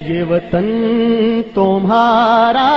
یہ وطن تمہارا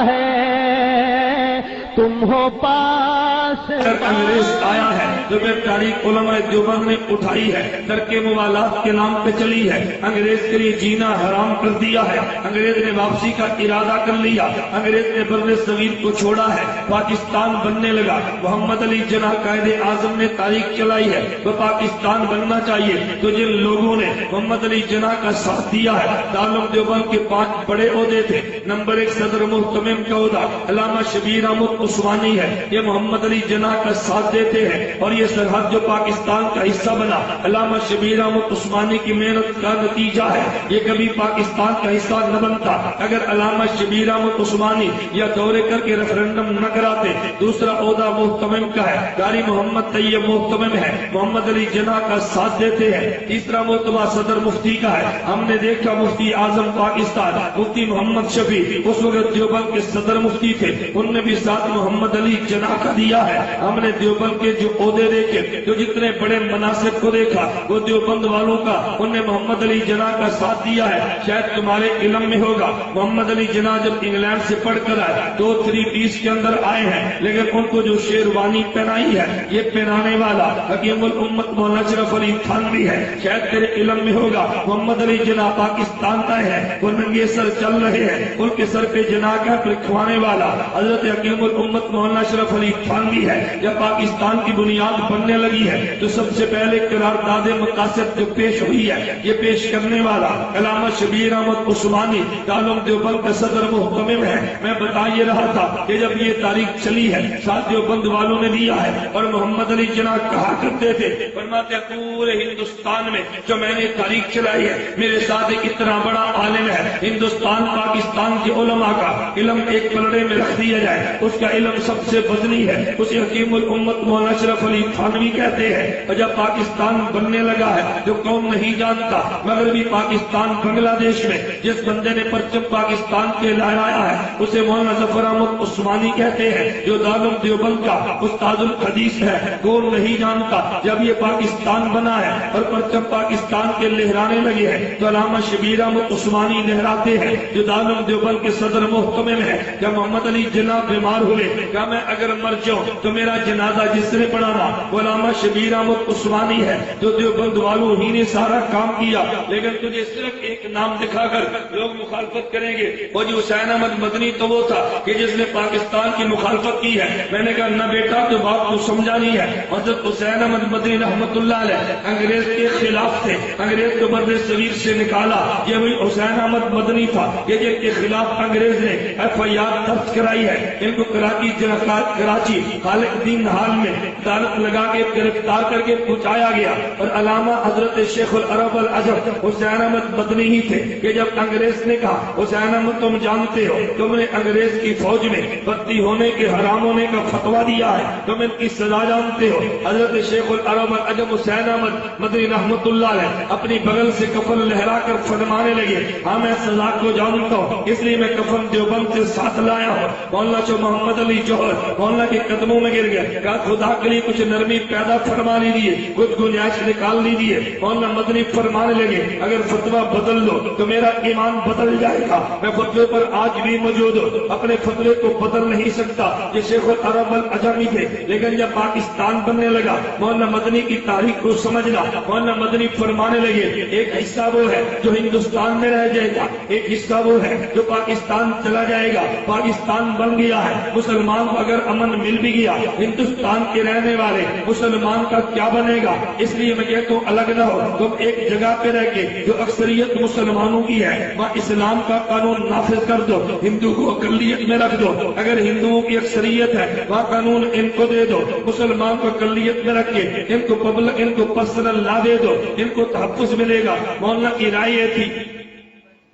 ہے، تم ہو پاس انگریز آیا ہے جو بے تاریخ علماء دیوبند نے اٹھائی ہے، ترک موالات کے نام پہ چلی ہے، انگریز کے لیے جینا حرام کر دیا ہے، انگریز نے واپسی کا ارادہ کر لیا، انگریز نے بر صغیر کو چھوڑا ہے، پاکستان بننے لگا، محمد علی جناح قائد اعظم نے تاریخ چلائی ہے، وہ پاکستان بننا چاہیے تو جن لوگوں نے محمد علی جناح کا ساتھ دیا ہے، دارالعلوم دیوبند کے 5 بڑے عہدے تھے، نمبر 1 صدر محتمم کا عہدہ علامہ شبیر احمد عثمانی ہے، یہ محمد علی جناح کا ساتھ دیتے ہیں، اور یہ سرحد جو پاکستان کا حصہ بنا علامہ شبیر احمد عثمانی کی محنت کا نتیجہ ہے، یہ کبھی پاکستان کا حصہ نہ بنتا اگر علامہ شبیر احمد عثمانی یا دورے کر کے ریفرنڈم نہ کراتے۔ دوسرا عہدہ محتمم کا ہے، قاری محمد طیب محتمم ہے، محمد علی جناح کا ساتھ دیتے ہیں۔ تیسرا مرتبہ صدر مفتی کا ہے، ہم نے دیکھا مفتی اعظم پاکستان مفتی محمد شفیع اس وقت دیوبند کے صدر مفتی تھے، ان نے بھی ساتھ محمد علی جناح کا دیا ہے۔ ہم نے دیوبند کے جو عہدے دیکھے، جو جتنے بڑے مناصب کو دیکھا، وہ دیوبند والوں کا انہوں نے محمد علی جناح کا ساتھ دیا ہے۔ شاید تمہارے علم میں ہوگا محمد علی جناح جب انگلینڈ سے پڑھ کر آئے 2-3-20 کے اندر آئے ہیں، لیکن ان کو جو شیروانی پہنائی ہے یہ پہنانے والا حکیم الامت مولانا اشرف علی تھانوی ہے۔ شاید تیرے علم میں ہوگا محمد علی جناح پاکستان آئے ہیں، وہ ننگے سر چل رہے ہیں، ان کے سر پہ جناح کا رکھوانے والا حضرت حکیم الامت مولانا اشرف علی تھانوی ہے۔ جب پاکستان کی بنیاد بننے لگی ہے تو سب سے پہلے قرارداد مقاصد جو پیش ہوئی ہے یہ پیش کرنے والا علامہ شبیر احمد عثمانی دارالعلوم دیوبند کا صدر محتمم ہے۔ میں بتا یہ رہا تھا کہ جب یہ تاریخ چلی ہے ساتھ دیوبند والوں نے دیا ہے، اور محمد علی جناح کہا کرتے تھے، فرماتے ہیں پورے ہندوستان میں جو میں نے تاریخ چلائی ہے میرے ساتھ ایک اتنا بڑا عالم ہے، ہندوستان پاکستان کے علماء کا علم ایک پلڑے میں رکھ دیا جائے، اس کا علم سب سے وزنی ہے، اسے حکیم الامت مولانا اشرف علی تھانوی کہتے ہیں۔ اور جب پاکستان بننے لگا ہے جو قوم نہیں جانتا، مغربی پاکستان بنگلہ دیش میں جس بندے نے پرچم پاکستان کے لہرایا ہے اسے مولانا ظفر احمد عثمانی کہتے ہیں، جو دارالعلوم دیوبند کا استاد الحدیث ہے، کون نہیں جانتا۔ جب یہ پاکستان بنا ہے اور پرچم پاکستان کے لہرانے لگے ہیں تو علامہ شبیر احمد عثمانی لہراتے ہیں، جو دارالعلوم دیوبند کے صدر محتمم ہے۔ جب محمد علی جناح بیمار ہوئے کہا میں اگر مر جاؤں تو میرا جنازہ جس نے پڑھانا وہ علامہ شبیر احمد عثمانی ہے، جو دیوبند والوں ہی نے سارا کام کیا، لیکن تجھے صرف ایک نام دکھا کر لوگ مخالفت کریں گے، وہ جو حسین احمد مدنی تو وہ تھا کہ جس نے پاکستان کی مخالفت کی ہے۔ میں نے کہا نہ بیٹا تو بات کو سمجھا نہیں ہے، حضرت حسین احمد مدنی رحمت اللہ علیہ انگریز کے خلاف تھے، انگریز کو بر صغیر سے نکالا، یہ وہی حسین احمد مدنی تھا کہ جن کے خلاف انگریز نے FIR درج کرائی ہے، ان کو کراچی خالق دین حال میں عدالت لگا کے گرفتار کر کے پہنچایا گیا، اور علامہ حضرت شیخ العرب العجب حسین احمد مدنی ہی تھے کہ جب انگریز نے کہا حسین احمد تم جانتے ہو تم نے انگریز کی فوج میں بھرتی ہونے کے حرام ہونے کا فتویٰ دیا ہے، تم ان کی سزا جانتے ہو۔ حضرت شیخ العرب العجب حسین احمد مدنی رحمت اللہ علیہ اپنی بغل سے کفن لہرا کر فرمانے لگے ہاں میں سزا کو جانتا ہوں، اس لیے میں کفن دیوبند سے ساتھ لایا ہوں۔ مولانا جو محمد علی جوہر مولانا کے قدموں میں گر گیا، کہا خدا کے لیے کچھ نرمی پیدا فرما لیجیے، کچھ گنجائش نکال لیجیے۔ مولانا مدنی فرمانے لگے اگر فتویٰ بدل دو تو میرا ایمان بدل جائے گا، میں فتوے پر آج بھی موجود ہوں، اپنے فتوے کو بدل نہیں سکتا۔ یہ شیخ العرب العجمی تھے، لیکن جب پاکستان بننے لگا مولانا مدنی کی تاریخ کو سمجھنا، مولانا مدنی فرمانے لگے ایک حصہ وہ ہے جو ہندوستان میں رہ جائے گا، ایک حصہ وہ ہے جو پاکستان چلا جائے گا۔ پاکستان بن گیا ہے، مسلمان کو اگر امن مل بھی گیا، ہندوستان کے رہنے والے مسلمان کا کیا بنے گا؟ اس لیے میں کہتا ہوں الگ نہ ہو، تم ایک جگہ پہ رہ کے جو اکثریت مسلمانوں کی ہے وہاں اسلام کا قانون نافذ کر دو، ہندو کو اقلیت میں رکھ دو، اگر ہندوؤں کی اکثریت ہے وہاں قانون ان کو دے دو، مسلمان کو اقلیت میں رکھ کے ان کو پبلک ان کو پرسنل لا دے دو، ان کو تحفظ ملے گا۔ مولانا کی رائے یہ تھی،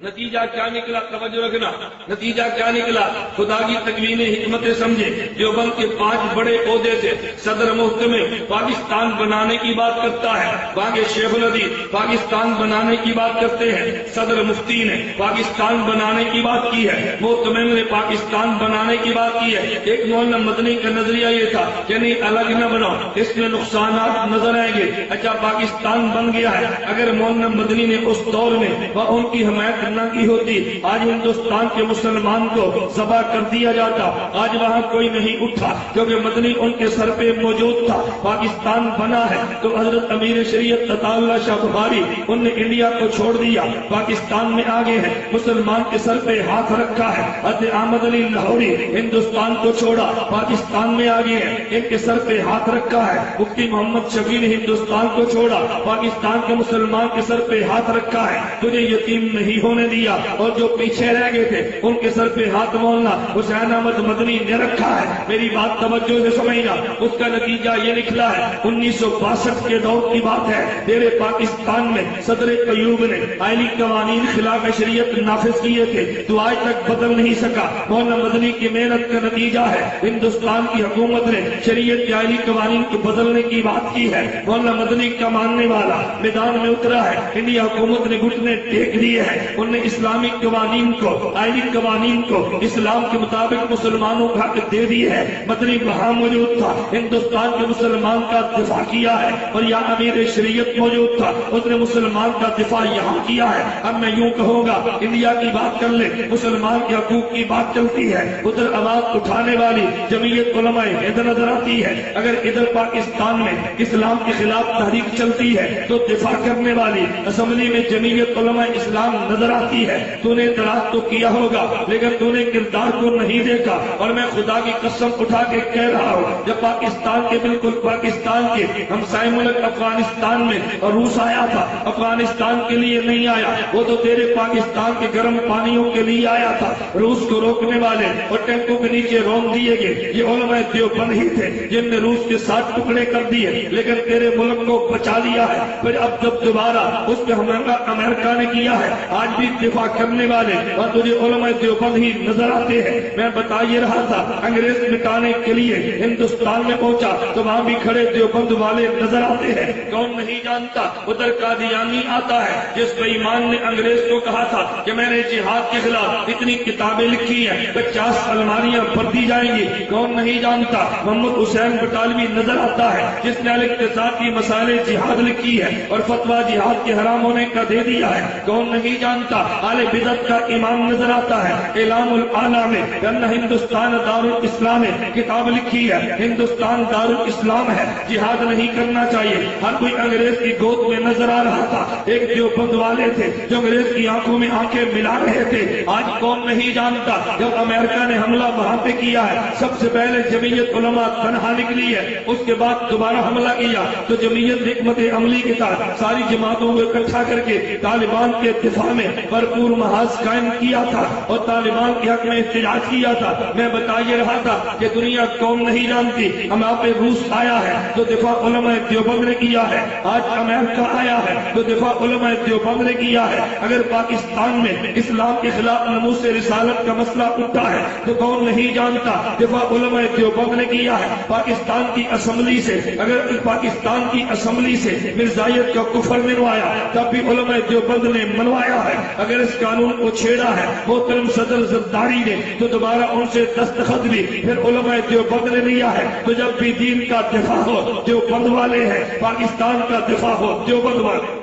نتیجہ کیا نکلا؟ توجہ رکھنا، نتیجہ کیا نکلا؟ خدا کی تکوین حکمت سمجھے۔ دیوبند کے 5 بڑے عہدے تھے، صدر محتمم پاکستان بنانے کی بات کرتا ہے، باقی شیخ الحدیث پاکستان بنانے کی بات کرتے ہیں، صدر مفتی نے پاکستان بنانے کی بات کی ہے، محتمم نے پاکستان بنانے کی بات کی ہے۔ ایک مولانا مدنی کا نظریہ یہ تھا کہ نہیں الگ نہ بناؤ، اس میں نقصانات نظر آئیں گے۔ اچھا پاکستان بن گیا ہے، اگر مولانا مدنی نے اس دور میں ان کی حمایت نہ کی ہوتی آج ہندوستان کے مسلمان کو ذبح کر دیا جاتا. آج وہاں کوئی نہیں اٹھا کیونکہ مدنی ان کے سر پہ موجود تھا. پاکستان بنا ہے تو حضرت امیر شریعت عطا اللہ شاہ بخاری ان نے انڈیا کو چھوڑ دیا, پاکستان میں آگے ہیں, مسلمان کے سر پہ ہاتھ رکھا ہے. حضرت احمد علی لاہوری ہندوستان کو چھوڑا, پاکستان میں آگے ہیں, ان کے سر پہ ہاتھ رکھا ہے. مفتی محمد شفیع نے ہندوستان کو چھوڑا, پاکستان کے مسلمان کے سر پہ ہاتھ رکھا ہے. تجھے یتیم نہیں ہونے دیا, اور جو پیچھے رہ گئے تھے ان کے سر پہ ہاتھ مولانا حسین احمد مدنی نے رکھا ہے. میری بات توجہ سے سمجھنا, اس کا نتیجہ یہ نکلا ہے. 1962 کے دور کی بات ہے, تیرے پاکستان میں صدر ایوب نے آئینی قوانین خلاف شریعت نافذ کیے تھے, تو آج تک بدل نہیں سکا. مولانا مدنی کی محنت کا نتیجہ ہے ہندوستان کی حکومت نے شریعت کے آئینی قوانین کو بدلنے کی بات کی ہے. مولانا مدنی کا ماننے والا میدان میں اترا ہے, انڈیا حکومت نے گھٹنے ٹیک دیے ہیں. انہوں نے اسلامی قوانین کو, آئینی قوانین کو اسلام کے مطابق مسلمانوں کا حق دے دی ہے. مدنی وہاں موجود تھا, ہندوستان کے مسلمان کا دفاع کیا ہے, اور یہاں امیر شریعت موجود تھا, اس نے مسلمان کا دفاع یہاں کیا ہے. اب میں یوں کہوں گا, انڈیا کی بات کر لے, مسلمان کے حقوق کی بات چلتی ہے, ادھر آواز اٹھانے والی جمعیت علماء ادھر نظر آتی ہے. اگر ادھر پاکستان میں اسلام کے خلاف تحریک چلتی ہے تو دفاع کرنے والی اسمبلی میں جمعیت علماء اسلام نظر آتی ہے. تو نے اعتراض تو کیا ہوگا لیکن تو نے کردار کو نہیں دیکھا, اور میں خدا کی قسم اٹھا کے کہہ رہا ہوں, جب پاکستان کے بالکل پاکستان کے ہمسائے ملک افغانستان میں اور روس آیا تھا, افغانستان کے لیے نہیں آیا, وہ تو تیرے پاکستان کے گرم پانیوں کے لیے آیا تھا. روس کو روکنے والے اور ٹینکوں کے نیچے روک دیے گئے یہ علماء دیوبند ہی تھے جن نے روس کے 7 ٹکڑے کر دیے, لیکن تیرے ملک کو بچا لیا ہے. پھر اب جب دوبارہ اس پہ حملہ امریکہ نے کیا ہے, آج بھی دفاع کرنے والے اور تجھے علماء دیوبند ہی نظر آتے ہیں. میں بتا یہ رہا تھا, انگریز مٹانے کے لیے ہندوستان میں پہنچا تو وہاں بھی کھڑے دیوبند والے نظر آتے ہیں. کون نہیں جانتا ادھر قادیانی آتا ہے جس بے ایمان نے انگریز کو کہا تھا کہ میں نے جہاد کے خلاف اتنی کتابیں لکھی ہیں 50 الماریاں بھر دی جائیں گی. کون نہیں جانتا محمد حسین بٹالوی نظر آتا ہے جس نے الاقتصاد کی مسائل جہاد لکھی ہے اور فتویٰ جہاد کے حرام ہونے کا دے دیا ہے. کون نہیں جانتا اہل بدعت کا امام نظر آتا ہے, اعلام العالم میں ہندوستان دار الاسلام ہے کتاب لکھی ہے, ہندوستان دار الاسلام ہے, جہاد نہیں کرنا چاہیے. ہر کوئی انگریز کی گود میں نظر آ رہا تھا. ایک دیوبند والے تھے جو انگریز کی آنکھوں میں آنکھیں ملا رہے تھے. آج کون نہیں جانتا جب امریکہ نے حملہ وہاں پہ کیا ہے, سب سے پہلے جمعیت علماء تنہا نکلی ہے, اس کے بعد دوبارہ حملہ کیا تو جمعیت حکمت عملی کے ساتھ ساری جماعتوں کو اکٹھا کر کے طالبان کے دفاع میں بھرپور محاذ قائم کیا تھا اور طالبان کے حق میں احتجاج کیا تھا. میں بتا یہ رہا تھا کہ دنیا قوم نہیں جانتی, ہمارا پہ روس آیا ہے تو دفاع علماء دیوبند نے کیا ہے, آج امریکہ آیا ہے تو دفاع علماء دیوبند نے کیا ہے. اگر پاکستان میں اسلام کے خلاف ناموس رسالت کا مسئلہ اٹھا ہے تو کون نہیں جانتا دفاع علماء دیوبند نے کیا ہے. پاکستان کی اسمبلی سے, اگر پاکستان کی اسمبلی سے مرزائیت کا کفر منوایا تب بھی علماء دیوبند نے منوایا ہے. اگر اس قانون کو چھیڑا ہے محترم صدر زرداری نے تو دوبارہ ان سے دستخط بھی پھر علماء دیوبند نے لیا ہے. تو جب بھی دین کا دفاع ہو دیوبند والے ہیں, پاکستان کا دفاع ہو دیوبند والے,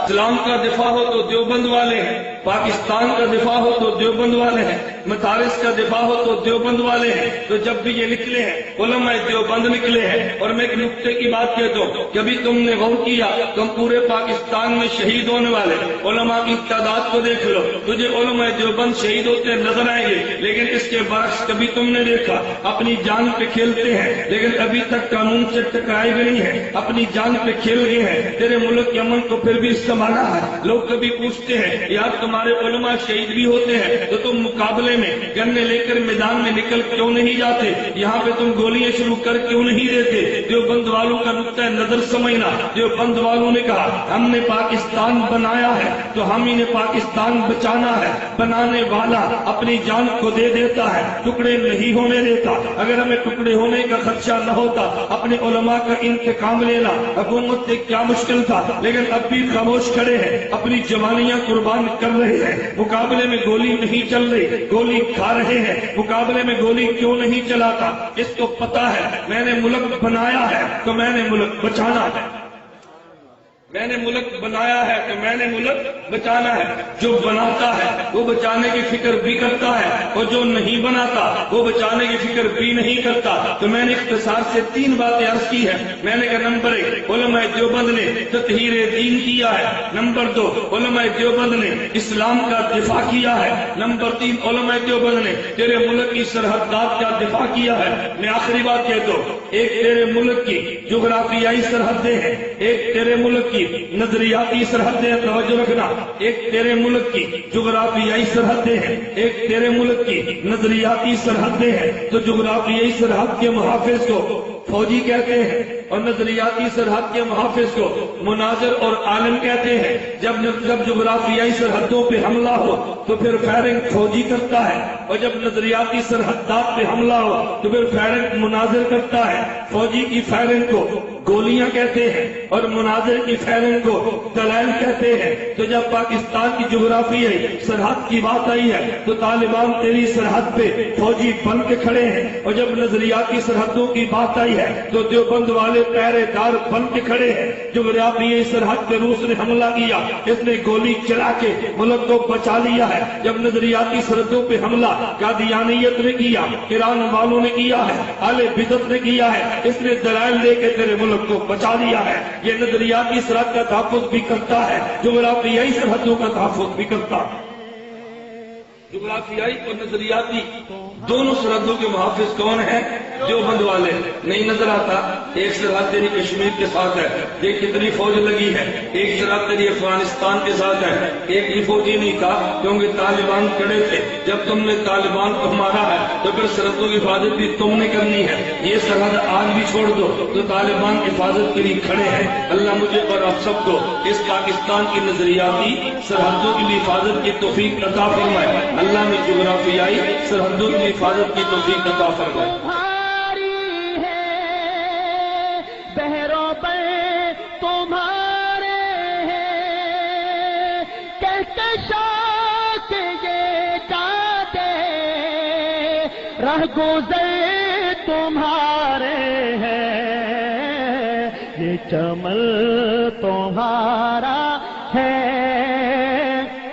اسلام کا دفاع ہو تو دیوبند والے ہیں, پاکستان کا دفاع ہو تو دیوبند والے ہیں, مدارس کا دفاع ہو تو دیوبند والے ہیں. تو جب بھی یہ نکلے ہیں علماء دیوبند نکلے ہیں. اور میں ایک نقطے کی بات کہتا ہوں, کبھی تم نے غور کیا تم پورے پاکستان میں شہید ہونے والے علماء کی تعداد کو دیکھ لو, تجھے علماء دیوبند شہید ہوتے نظر آئیں گے, لیکن اس کے برعکس کبھی تم نے دیکھا اپنی جان پہ کھیلتے ہیں لیکن ابھی تک قانون سے ٹکرائے بھی نہیں ہیں, اپنی جان پہ کھیل گئے ہیں. تیرے ملک کے امن کو پھر بھی سنبھالا ہے. لوگ کبھی پوچھتے ہیں یار تمہارے علماء شہید بھی ہوتے ہیں تو تم مقابلے میں گنے لے کر میدان میں نکل کیوں نہیں جاتے, یہاں پہ تم گولیاں شروع کر کیوں نہیں دیتے. دیوبند والوں کا نقطہ نظر سمجھنا. دیوبند والوں نے کہا ہم نے پاکستان بنایا ہے تو ہم ہی نے پاکستان بچانا ہے. بنانے والا اپنی جان کو دے دیتا ہے, ٹکڑے نہیں ہونے دیتا. اگر ہمیں ٹکڑے ہونے کا خدشہ نہ ہوتا اپنے علماء کا انتقام لینا حکومت سے کیا مشکل تھا, لیکن اب بھی خاموش کھڑے ہیں, اپنی جوانیاں قربان کر رہے ہیں. مقابلے میں گولی نہیں چل رہی, گولی کھا رہے ہیں. مقابلے میں گولی کیوں نہیں چلاتا, اس کو پتا ہے میں نے ملک بنایا ہے تو میں نے ملک بچانا ہے. میں نے ملک بنایا ہے تو میں نے ملک بچانا ہے. جو بناتا ہے وہ بچانے کی فکر بھی کرتا ہے اور جو نہیں بناتا وہ بچانے کی فکر بھی نہیں کرتا. تو میں نے اختصار سے 3 باتیں عرض کی ہے. میں نے کہا نمبر 1 علماء دیوبند نے تطہیر دین کیا ہے. نمبر 2 علماء دیوبند نے اسلام کا دفاع کیا ہے. نمبر 3 علماء دیوبند نے تیرے ملک کی سرحدات کا دفاع کیا ہے. میں آخری بات کہتا ہوں، ایک تیرے ملک کی جغرافیائی سرحدیں ہیں، ایک تیرے ملک کی نظریاتی سرحدیں، توجہ رکھنا، ایک تیرے ملک کی جغرافیائی سرحدیں ہیں، ایک تیرے ملک کی نظریاتی سرحدیں ہیں. تو جغرافیائی سرحد کے محافظ کو فوجی کہتے ہیں اور نظریاتی سرحد کے محافظ کو مناظر اور عالم کہتے ہیں. جب جغرافیائی سرحدوں پہ حملہ ہو تو پھر فائرنگ فوجی کرتا ہے، اور جب نظریاتی سرحدات پہ حملہ ہو تو پھر فائرنگ مناظر کرتا ہے. فوجی کی فائرنگ کو گولیاں کہتے ہیں اور مناظر کی فائرنگ کو دلائل کہتے ہیں. تو جب پاکستان کی جغرافیائی سرحد کی بات آئی ہے تو طالبان تیری سرحد پہ فوجی بن کے کھڑے ہیں، اور جب نظریاتی سرحدوں کی بات آئی ہے تو دیوبند والے پہرے دار بن کے کھڑے ہیں. جغرافیائی سرحد پہ روس نے حملہ کیا، اس نے گولی چلا کے ملک کو بچا لیا ہے. جب نظریاتی سرحدوں پہ حملہ قادیانیت نے کیا، ایران والوں نے کیا ہے، اہل بدعت نے کیا ہے، اس نے دلائل لے کے تیرے ملک کو بچا لیا ہے. یہ نظریاتی سرحد کا تحفظ بھی کرتا ہے، جغرافیائی سرحدوں کا تحفظ بھی کرتا ہے. جغرافیائی اور نظریاتی دونوں سرحدوں کے محافظ کون ہیں؟ دیوبند والے. نہیں نظر آتا؟ ایک سرحد تیری کشمیر کے ساتھ ہے، دیکھ کتنی فوج لگی ہے. ایک سرحد تیری افغانستان کے ساتھ ہے، ایک بھی فوجی نہیں تھا کیونکہ طالبان کھڑے تھے. جب تم نے طالبان کو مارا ہے تو پھر سرحدوں کی حفاظت بھی تم نے کرنی ہے. یہ سرحد آج بھی چھوڑ دو تو طالبان کی حفاظت کے لیے کھڑے ہیں. اللہ مجھے اور آپ سب کو اس پاکستان کی نظریاتی سرحدوں کی بھی حفاظت کی توفیق عطا فرمائے. اللہ نے جغرافیائی سرحدوں کی حفاظت کی توفیق عطا فرمائے. تمہاری ہے بحروں پر تمہارے ہیں، کہکشاں کے یہ جاتے رہ گزر تمہارے ہیں، یہ چمن تمہارا ہے،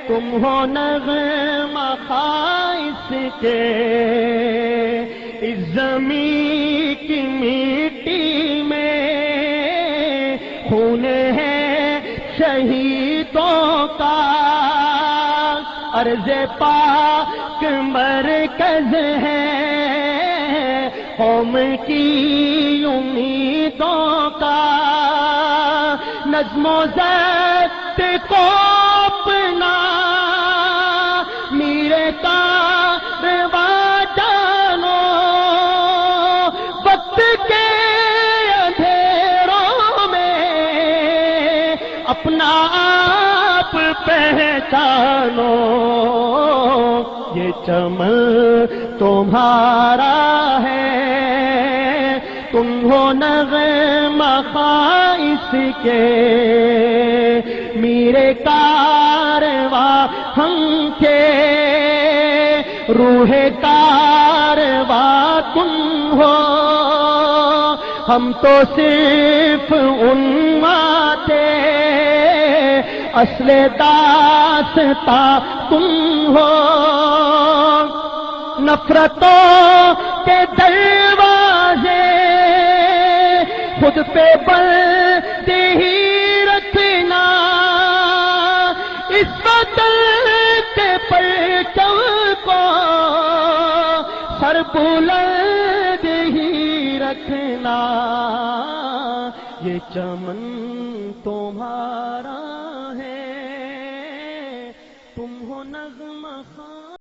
تم ہو نغمہ خائص کے اس زمین کی مٹی میں خون ہے شہیدوں کا، عرض پاک مرکز ہے قوم کی امیدوں کا. نظم و ضبط کو اپنا میرے کارواں جانو، وقت کے اندھیروں میں اپنا آپ پہچانو. یہ چمن تمہارا ہے، تم ہو نغمہ خائص کے، میرے کارواں ہم کے، روح کارواں تم ہو. ہم تو صرف عنواں تھے، اصل داستاں تم ہو. نفرتوں کے دروازے خود پہ بند ہی رکھنا، اس وطن کے پرچم کو سر بلند ہی رکھنا. یہ چمن تمہارا